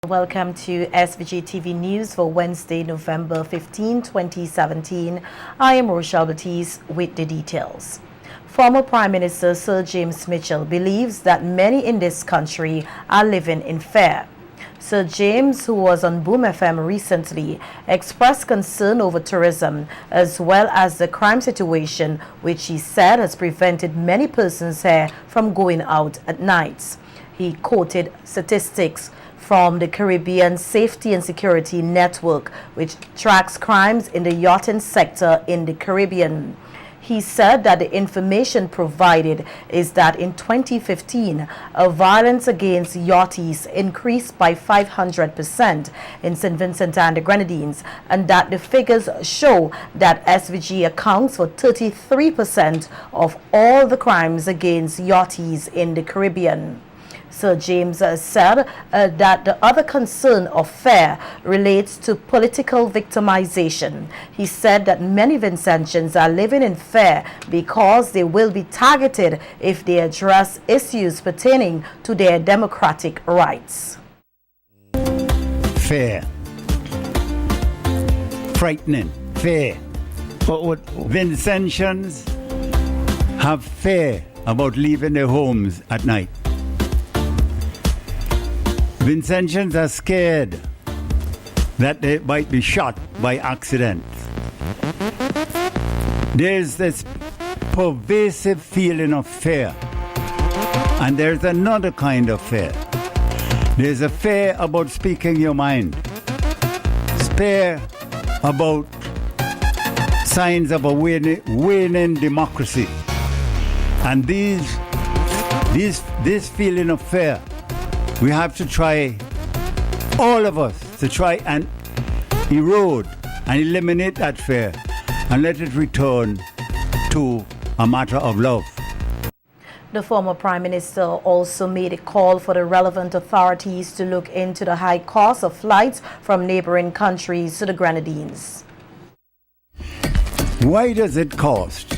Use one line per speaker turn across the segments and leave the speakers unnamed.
Welcome to SVG-TV News for Wednesday, November 15, 2017. I am Rochelle Batiste with the details. Former Prime Minister Sir James Mitchell believes that many in this country are living in fear. Sir James, who was on Boom FM recently, expressed concern over tourism as well as the crime situation, which he said has prevented many persons here from going out at nights. He quoted statistics from the Caribbean Safety and Security Network, which tracks crimes in the yachting sector in the Caribbean. He said that the information provided is that in 2015, violence against yachties increased by 500% in St. Vincent and the Grenadines, and that the figures show that SVG accounts for 33% of all the crimes against yachties in the Caribbean. Sir James said that the other concern of fear relates to political victimization. He said that many Vincentians are living in fear because they will be targeted if they address issues pertaining to their democratic rights.
Fear. Frightening. Fear. But what Vincentians have fear about leaving their homes at night. Vincentians are scared that they might be shot by accident. There's this pervasive feeling of fear. And there's another kind of fear. There's a fear about speaking your mind. Fear about signs of a waning democracy. And this feeling of fear, we have to try, all of us, to try and erode and eliminate that fear and let it return to a matter of love.
The former Prime Minister also made a call for the relevant authorities to look into the high cost of flights from neighboring countries to the Grenadines.
Why does it cost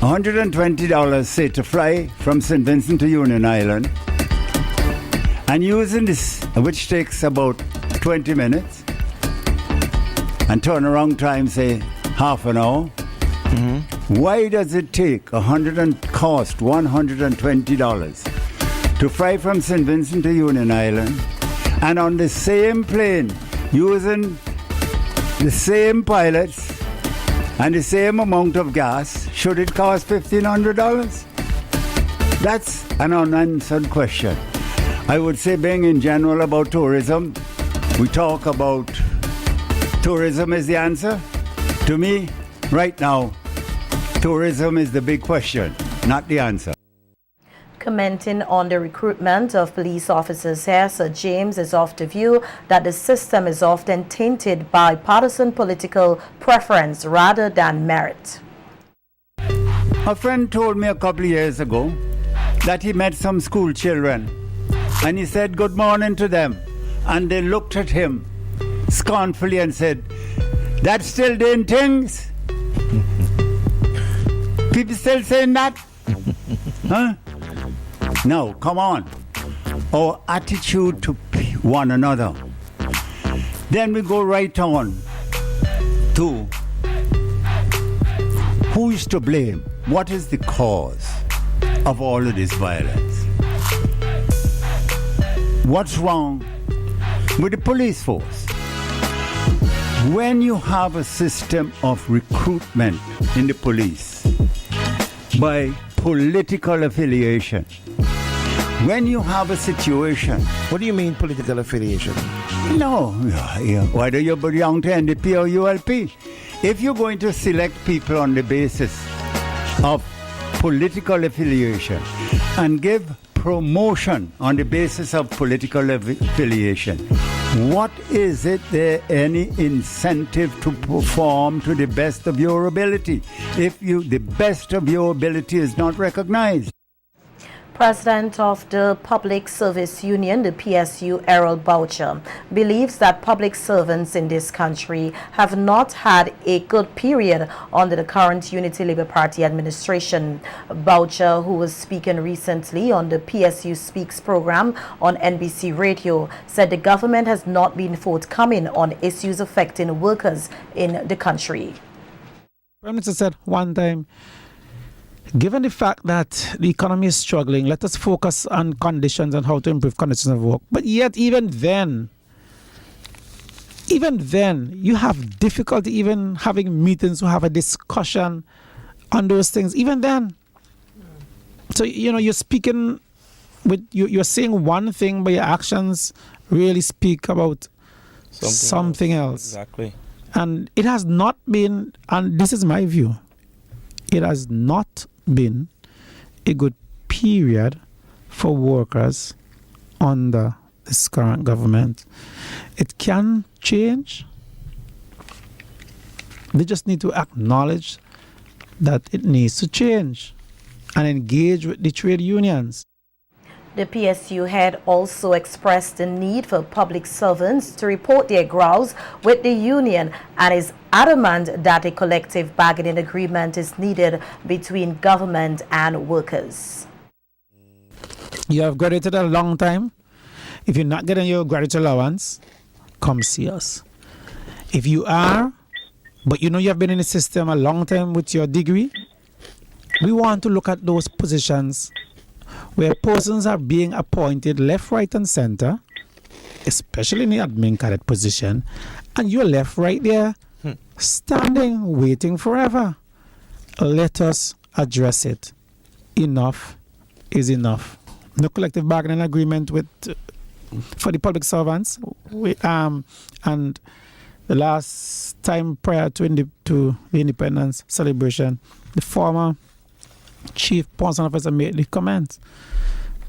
$120, say, to fly from St. Vincent to Union Island, and using this, which takes about 20 minutes, and turnaround time, say, half an hour? Why does it cost $120 to fly from St. Vincent to Union Island, and on the same plane, using the same pilots and the same amount of gas, should it cost $1,500? That's an unanswered question. I would say, being in general about tourism, we talk about tourism is the answer. To me, right now, tourism is the big question, not the answer.
Commenting on the recruitment of police officers here, Sir James is of the view that the system is often tainted by partisan political preference rather than merit.
A friend told me a couple of years ago that he met some school children and he said good morning to them, and they looked at him scornfully and said, "That's still doing things?" People still saying that? Huh? No, come on. Our attitude to one another. Then we go right on to who is to blame? What is the cause of all of this violence? What's wrong with the police force? When you have a system of recruitment in the police by political affiliation, when you have a situation...
What do you mean political affiliation?
No, whether you belong to NDP or ULP. If you're going to select people on the basis of political affiliation and give promotion on the basis of political affiliation, what is it there any incentive to perform to the best of your ability if the best of your ability is not recognized?
President of the Public Service Union, the PSU, Errol Boucher, believes that public servants in this country have not had a good period under the current Unity Labour Party administration. Boucher, who was speaking recently on the PSU Speaks program on NBC Radio, said the government has not been forthcoming on issues affecting workers in the country.
Prime Minister said one time, given the fact that the economy is struggling, let us focus on conditions and how to improve conditions of work. But yet, even then, you have difficulty even having meetings to have a discussion on those things, even then. So, you're speaking with, you're saying one thing, but your actions really speak about something else.
Exactly.
And it has not been, and this is my view, it has not been a good period for workers under this current government. It can change. They just need to acknowledge that it needs to change and engage with the trade unions.
The PSU head also expressed the need for public servants to report their grouse with the union and is adamant that a collective bargaining agreement is needed between government and workers.
You have graduated a long time. If you're not getting your graduate allowance, come see us. If you are, but you have been in the system a long time with your degree, we want to look at those positions where persons are being appointed left, right, and center, especially in the admin cadet position, and you're left right there, standing, waiting forever. Let us address it. Enough is enough. No collective bargaining agreement for the public servants. And the last time prior to the independence celebration, the former Chief Person Officer made the comment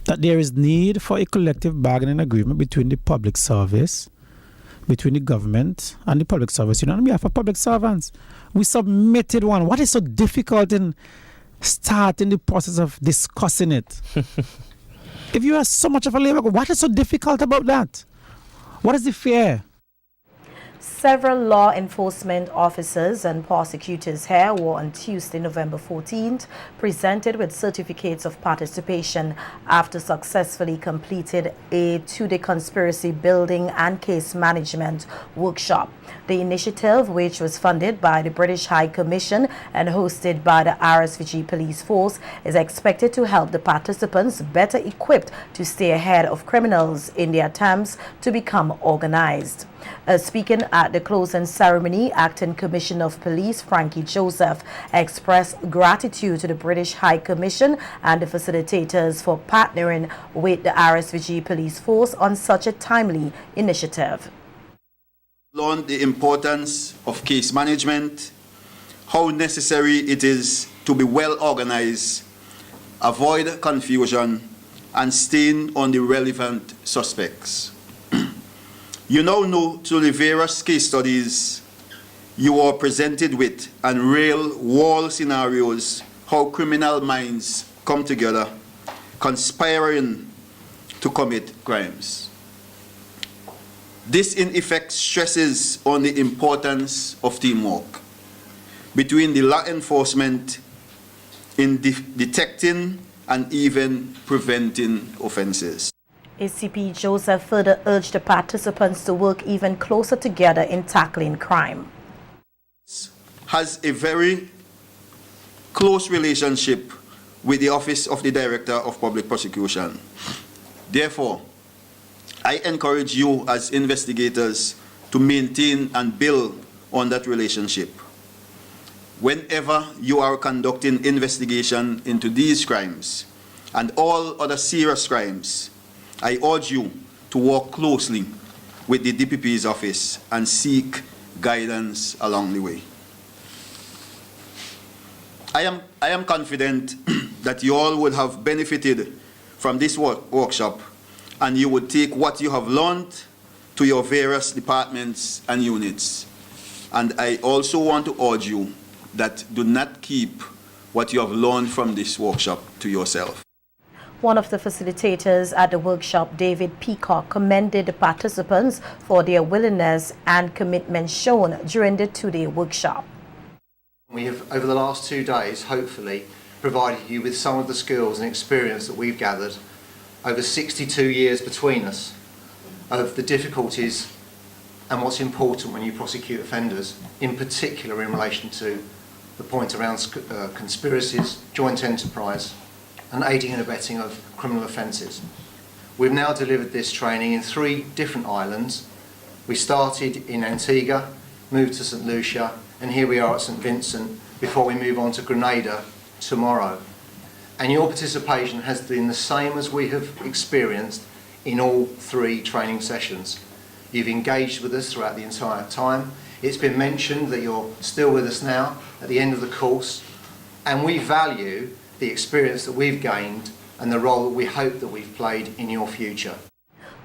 that there is need for a collective bargaining agreement between the public service, between the government and the public service union on behalf of public servants. We submitted one. What is so difficult in starting the process of discussing it? If you are so much of a labor, what is so difficult about that? What is the fear?
Several law enforcement officers and prosecutors here were on Tuesday, November 14th, presented with certificates of participation after successfully completed a two-day conspiracy building and case management workshop. The initiative, which was funded by the British High Commission and hosted by the RSVG Police Force, is expected to help the participants better equipped to stay ahead of criminals in their attempts to become organized. Speaking at the closing ceremony, Acting Commissioner of Police Frankie Joseph expressed gratitude to the British High Commission and the facilitators for partnering with the RSVG Police Force on such a timely initiative.
Learned the importance of case management, how necessary it is to be well organized, avoid confusion, and staying on the relevant suspects. You now know through the various case studies you are presented with and real world scenarios how criminal minds come together, conspiring to commit crimes. This in effect stresses on the importance of teamwork between the law enforcement in detecting and even preventing offenses.
ACP Joseph further urged the participants to work even closer together in tackling crime.
Has a very close relationship with the Office of the Director of Public Prosecution. Therefore, I encourage you as investigators to maintain and build on that relationship. Whenever you are conducting investigation into these crimes and all other serious crimes, I urge you to work closely with the DPP's office and seek guidance along the way. I am confident that you all would have benefited from this workshop and you would take what you have learned to your various departments and units. And I also want to urge you that do not keep what you have learned from this workshop to yourself.
One of the facilitators at the workshop, David Peacock, commended the participants for their willingness and commitment shown during the two-day workshop.
We have, over the last 2 days, hopefully, provided you with some of the skills and experience that we've gathered over 62 years between us of the difficulties and what's important when you prosecute offenders, in particular in relation to the point around conspiracies, joint enterprise and aiding and abetting of criminal offences. We've now delivered this training in 3 different islands. We started in Antigua, moved to St Lucia, and here we are at St Vincent before we move on to Grenada tomorrow. And your participation has been the same as we have experienced in all 3 training sessions. You've engaged with us throughout the entire time. It's been mentioned that you're still with us now at the end of the course, and we value the experience that we've gained and the role that we hope that we've played in your future.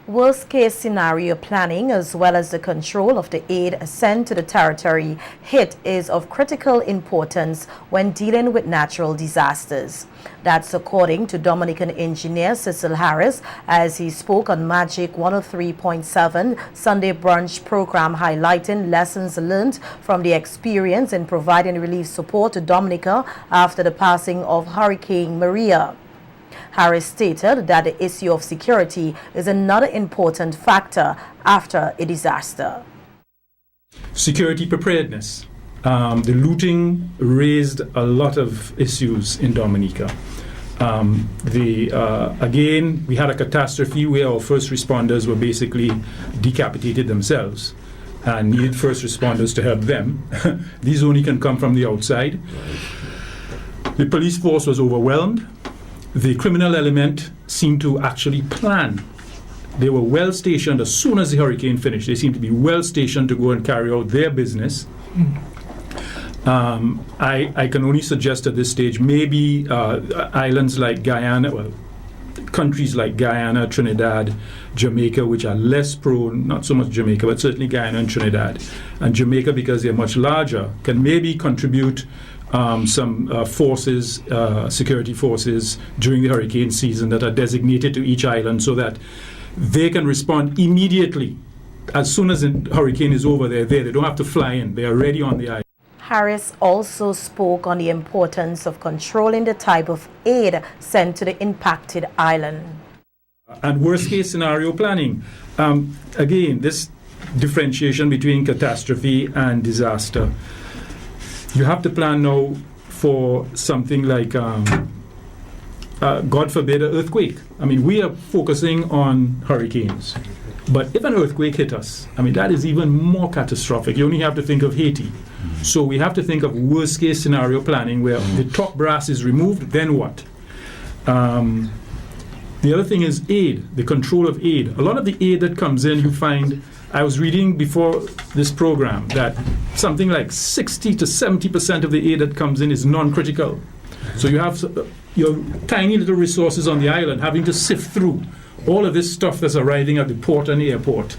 Worst case scenario planning as well as the control of the aid sent to the territory hit is of critical importance when dealing with natural disasters. That's according to Dominican engineer Cecil Harris as he spoke on Magic 103.7 Sunday Brunch program highlighting lessons learned from the experience in providing relief support to Dominica after the passing of Hurricane Maria. Harris stated that the issue of security is another important factor after a disaster.
Security preparedness. The looting raised a lot of issues in Dominica. Again, we had a catastrophe where our first responders were basically decapitated themselves and needed first responders to help them. These only can come from the outside. The police force was overwhelmed. The criminal element seemed to actually plan. They were well stationed as soon as the hurricane finished. They seemed to be well stationed to go and carry out their business. I can only suggest at this stage maybe islands like Guyana, well, countries like Guyana, Trinidad, Jamaica, which are less prone, not so much Jamaica, but certainly Guyana and Trinidad. And Jamaica, because they're much larger, can maybe contribute some forces, security forces during the hurricane season that are designated to each island so that they can respond immediately. As soon as the hurricane is over, they're there. They don't have to fly in. They are already on the island.
Harris also spoke on the importance of controlling the type of aid sent to the impacted island.
And worst case scenario planning. Again, this differentiation between catastrophe and disaster. You have to plan now for something like, God forbid, an earthquake. I mean, we are focusing on hurricanes. But if an earthquake hit us, I mean, that is even more catastrophic. You only have to think of Haiti. So we have to think of worst case scenario planning where the top brass is removed, then what? The other thing is aid, the control of aid. A lot of the aid that comes in, you find, I was reading before this program that something like 60 to 70% of the aid that comes in is non-critical. So you have your tiny little resources on the island having to sift through all of this stuff that's arriving at the port and the airport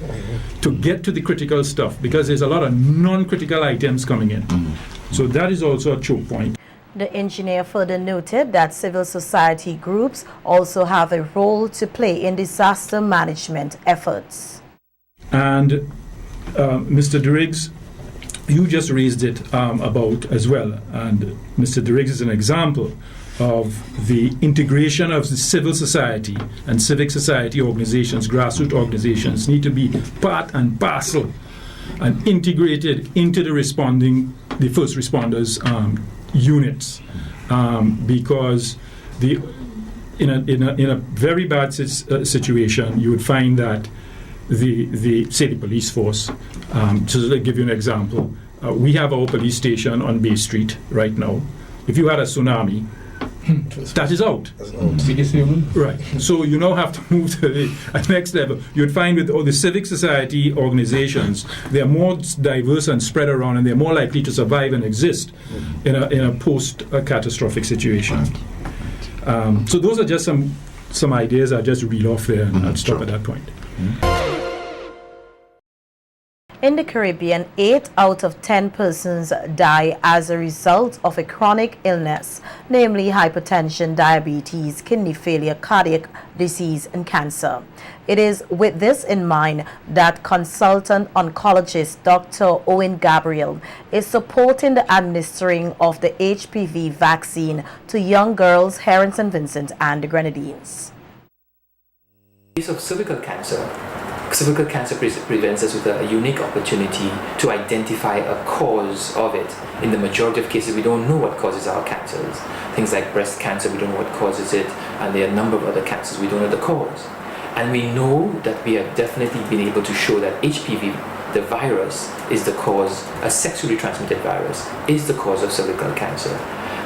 to get to the critical stuff, because there's a lot of non-critical items coming in. So that is also a choke point.
The engineer further noted that civil society groups also have a role to play in disaster management efforts.
And Mr. Driggs, you just raised it about as well, and Mr. Driggs is an example of the integration of the civil society and civic society organizations, grassroots organizations, need to be part and parcel and integrated into the first responders units, because in a very bad situation, you would find that say the police force. So to give you an example, we have our police station on Bay Street right now. If you had a tsunami, that is out. Right. So you now have to move to the next level. You'd find with all the civic society organizations, they're more diverse and spread around, and they're more likely to survive and exist in a post-catastrophic situation. So those are just some ideas I just reel off there, and I'll stop at that point.
In the Caribbean, 8 out of 10 persons die as a result of a chronic illness, namely hypertension, diabetes, kidney failure, cardiac disease, and cancer. It is with this in mind that consultant oncologist Dr. Owen Gabriel is supporting the administering of the HPV vaccine to young girls here in St. Vincent and the Grenadines.
In the case of cervical cancer presents us with a unique opportunity to identify a cause of it. In the majority of cases, we don't know what causes our cancers. Things like breast cancer, we don't know what causes it, and there are a number of other cancers, we don't know the cause. And we know that we have definitely been able to show that HPV, the virus, is the cause, a sexually transmitted virus, is the cause of cervical cancer.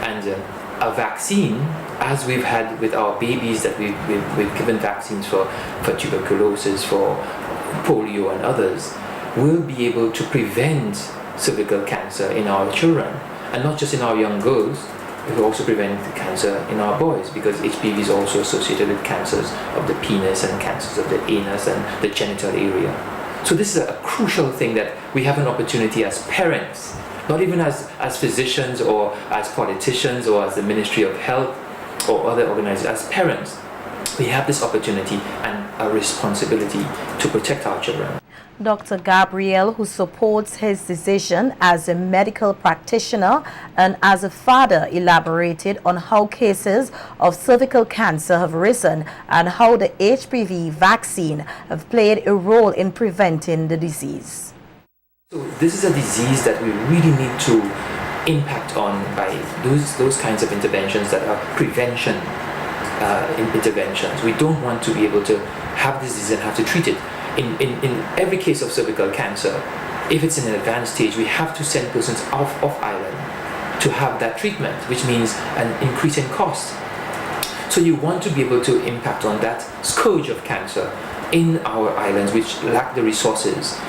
And a vaccine, as we've had with our babies that we've given vaccines for tuberculosis, for polio and others, will be able to prevent cervical cancer in our children. And not just in our young girls, it will also prevent cancer in our boys, because HPV is also associated with cancers of the penis and cancers of the anus and the genital area. So this is a crucial thing that we have an opportunity as parents, not even as physicians or as politicians or as the Ministry of Health or other organizations, as parents, we have this opportunity and a responsibility to protect our children.
Dr. Gabriel, who supports his decision as a medical practitioner and as a father, elaborated on how cases of cervical cancer have risen and how the HPV vaccine have played a role in preventing the disease.
So this is a disease that we really need to impact on by those kinds of interventions that are prevention interventions. We don't want to be able to have this disease and have to treat it. In every case of cervical cancer, if it's in an advanced stage, we have to send persons off island to have that treatment, which means an increase in cost. So you want to be able to impact on that scourge of cancer in our islands, which lack the resources.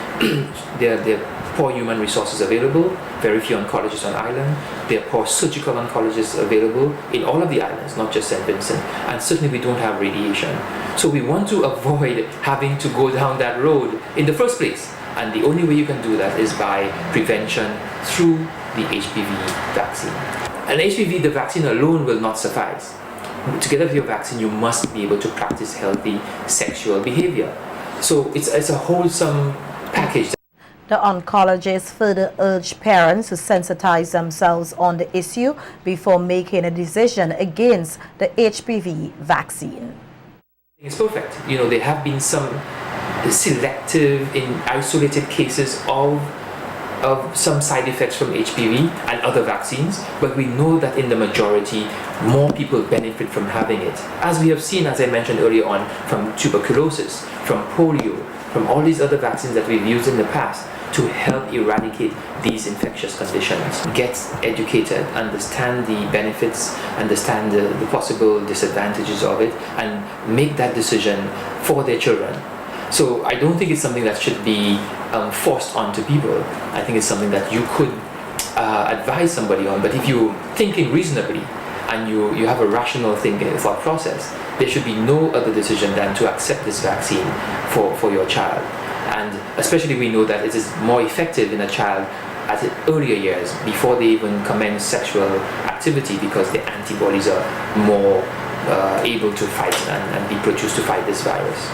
There are poor human resources available, very few oncologists on island. There are poor surgical oncologists available in all of the islands, not just St. Vincent. And certainly we don't have radiation. So we want to avoid having to go down that road in the first place. And the only way you can do that is by prevention through the HPV vaccine. And HPV, the vaccine alone will not suffice. Together with your vaccine, you must be able to practice healthy sexual behavior. So it's a wholesome package.
The oncologist further urged parents to sensitize themselves on the issue before making a decision against the HPV vaccine.
It's perfect. You know, there have been some selective, in isolated cases of some side effects from HPV and other vaccines, but we know that in the majority, more people benefit from having it. As we have seen, as I mentioned earlier on, from tuberculosis, from polio, from all these other vaccines that we've used in the past to help eradicate these infectious conditions. Get educated, understand the benefits, understand the possible disadvantages of it, and make that decision for their children. So I don't think it's something that should be forced onto people. I think it's something that you could advise somebody on, but if you're thinking reasonably and you have a rational thinking thought process, there should be no other decision than to accept this vaccine for your child. And especially we know that it is more effective in a child at earlier years, before they even commence sexual activity, because the antibodies are more able to fight and be produced to fight this virus.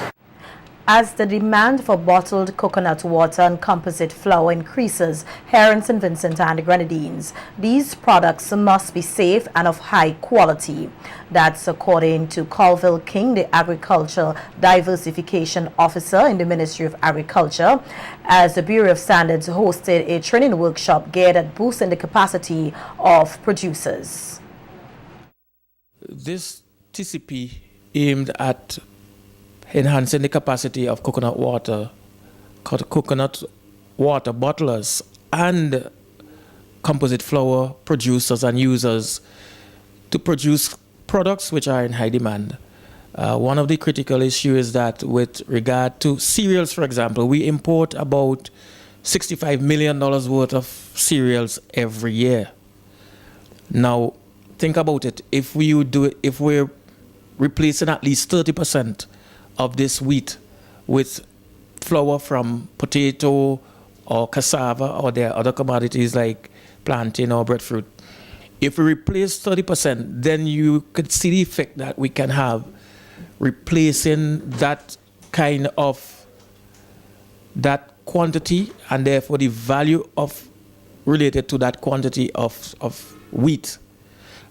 As the demand for bottled coconut water and composite flour increases here in St. Vincent and the Grenadines, these products must be safe and of high quality. That's according to Colville King, the Agriculture Diversification Officer in the Ministry of Agriculture, as the Bureau of Standards hosted a training workshop geared at boosting the capacity of producers.
This TCP aimed at enhancing the capacity of coconut water bottlers and composite flour producers and users to produce products which are in high demand. One of the critical issues is that with regard to cereals, for example, we import about $65 million worth of cereals every year. Now, think about it. If we're replacing at least 30% of this wheat with flour from potato or cassava, or there are other commodities like plantain or breadfruit. If we replace 30%, then you could see the effect that we can have replacing that kind of that quantity, and therefore the value of related to that quantity of wheat.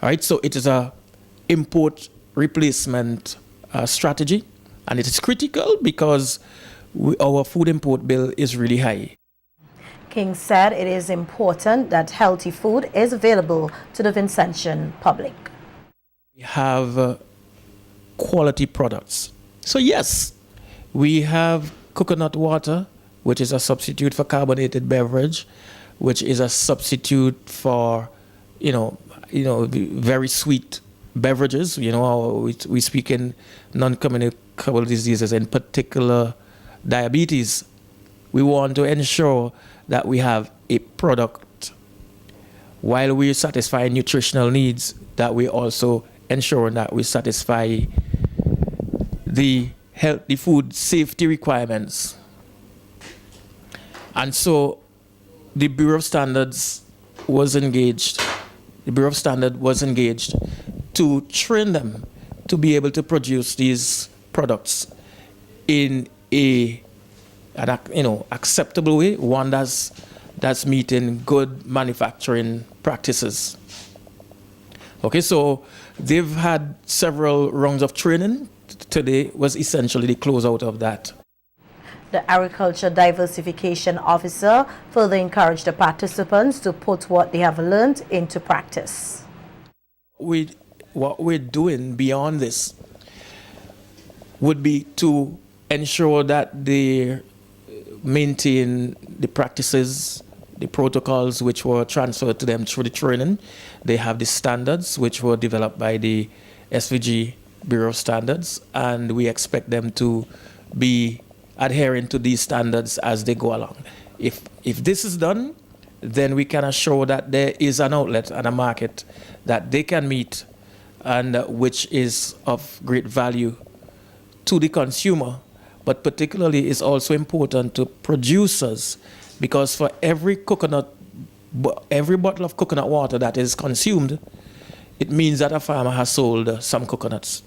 All right, so it is a import replacement strategy, and it is critical because our food import bill is really high.
King said it is important that healthy food is available to the Vincentian public.
We have quality products. So yes, we have coconut water, which is a substitute for carbonated beverage, which is a substitute for, very sweet beverages. We speak in non-communicable diseases, in particular diabetes. We want to ensure that we have a product, while we satisfy nutritional needs, that we also ensure that we satisfy the healthy food safety requirements. And so the Bureau of Standards was engaged. The Bureau of Standards was engaged to train them to be able to produce these products in an acceptable way, one that's meeting good manufacturing practices. Okay, so they've had several rounds of training. Today was essentially the closeout of that.
The Agriculture Diversification Officer further encouraged the participants to put what they have learned into practice.
What we're doing beyond this would be to ensure that they maintain the practices, the protocols which were transferred to them through the training. They have the standards which were developed by the SVG Bureau of Standards, and we expect them to be adhering to these standards as they go along. If this is done, then we can assure that there is an outlet and a market that they can meet, and which is of great value to the consumer, but particularly is also important to producers, because for every bottle of coconut water that is consumed, it means that a farmer has sold some coconuts.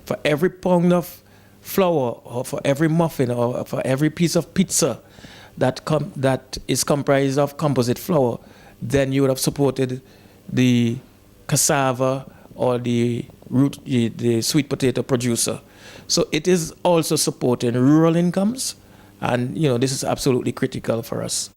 For every pound of flour, or for every muffin, or for every piece of pizza that is comprised of composite flour, then you would have supported the cassava or the sweet potato producer. So it is also supporting rural incomes, and this is absolutely critical for us.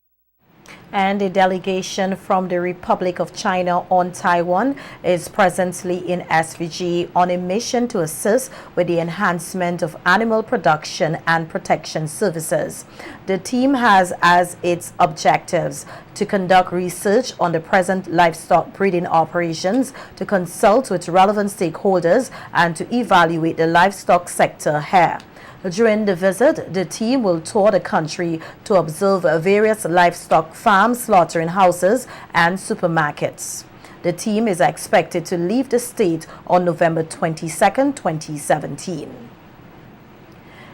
And a delegation from the Republic of China on Taiwan is presently in SVG on a mission to assist with the enhancement of animal production and protection services. The team has as its objectives to conduct research on the present livestock breeding operations, to consult with relevant stakeholders, and to evaluate the livestock sector here. During the visit, the team will tour the country to observe various livestock farms, slaughtering houses, and supermarkets. The team is expected to leave the state on November 22nd, 2017.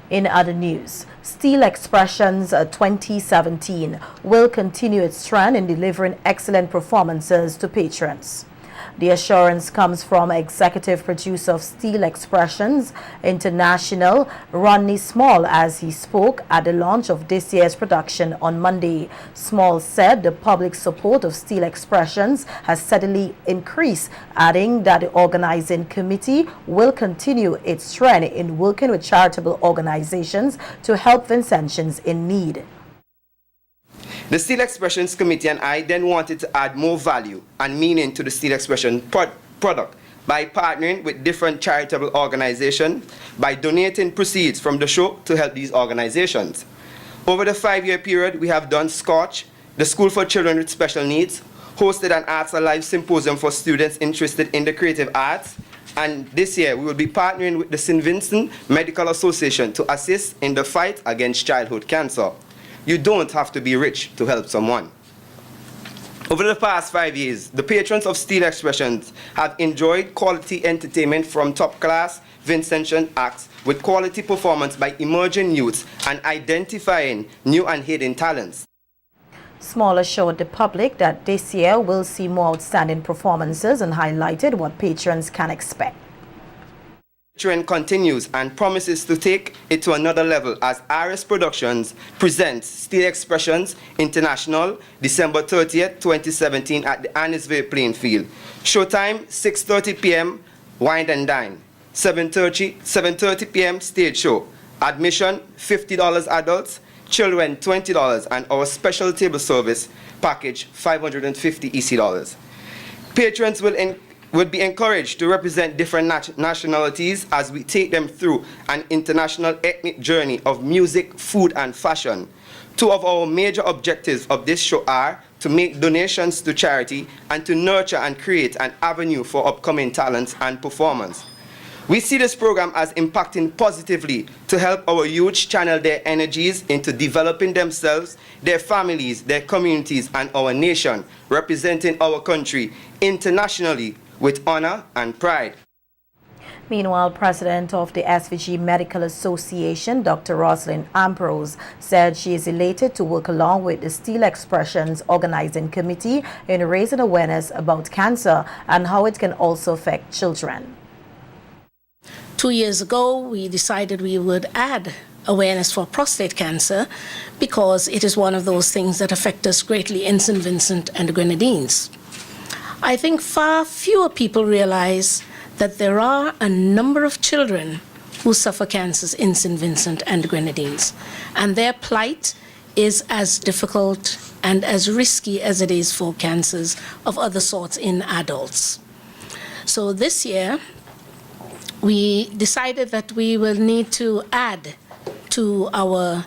In other news, Steel Expressions 2017 will continue its trend in delivering excellent performances to patrons. The assurance comes from executive producer of Steel Expressions International, Rodney Small, as he spoke at the launch of this year's production on Monday. Small said the public support of Steel Expressions has steadily increased, adding that the organizing committee will continue its trend in working with charitable organizations to help Vincentians in need.
The Steel Expressions Committee and I then wanted to add more value and meaning to the Steel Expression product by partnering with different charitable organizations, by donating proceeds from the show to help these organizations. Over the 5-year period, we have done Scotch, the School for Children with Special Needs, hosted an Arts Alive symposium for students interested in the creative arts, and this year we will be partnering with the St. Vincent Medical Association to assist in the fight against childhood cancer. You don't have to be rich to help someone. Over the past 5 years, the patrons of Steel Expressions have enjoyed quality entertainment from top-class Vincentian acts with quality performance by emerging youths and identifying new and hidden talents.
Small assured the public that this year will see more outstanding performances and highlighted what patrons can expect.
Trend continues and promises to take it to another level as RS Productions presents Steel Expressions International December 30th, 2017 at the Annisville Playing Field. Showtime 6:30 p.m. Wine and Dine. 7:30 p.m. stage show. Admission $50 adults, children $20, and our special table service package $550 EC. Patrons will be encouraged to represent different nationalities as we take them through an international ethnic journey of music, food, and fashion. Two of our major objectives of this show are to make donations to charity and to nurture and create an avenue for upcoming talents and performance. We see this program as impacting positively to help our youth channel their energies into developing themselves, their families, their communities, and our nation, representing our country internationally with honor and pride.
Meanwhile, President of the SVG Medical Association, Dr. Rosalind Ambrose, said she is elated to work along with the Steel Expressions Organizing Committee in raising awareness about cancer and how it can also affect children.
2 years ago, we decided we would add awareness for prostate cancer because it is one of those things that affect us greatly in St. Vincent and the Grenadines. I think far fewer people realize that there are a number of children who suffer cancers in St. Vincent and the Grenadines, and their plight is as difficult and as risky as it is for cancers of other sorts in adults. So this year, we decided that we will need to add to our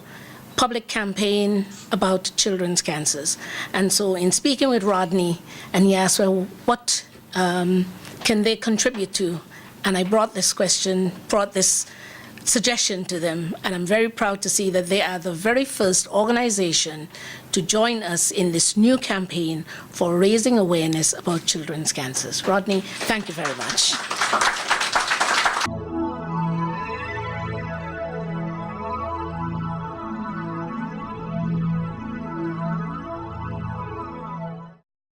public campaign about children's cancers. And so in speaking with Rodney, and he asked, well, what can they contribute to? And I brought this suggestion to them, and I'm very proud to see that they are the very first organization to join us in this new campaign for raising awareness about children's cancers. Rodney, thank you very much.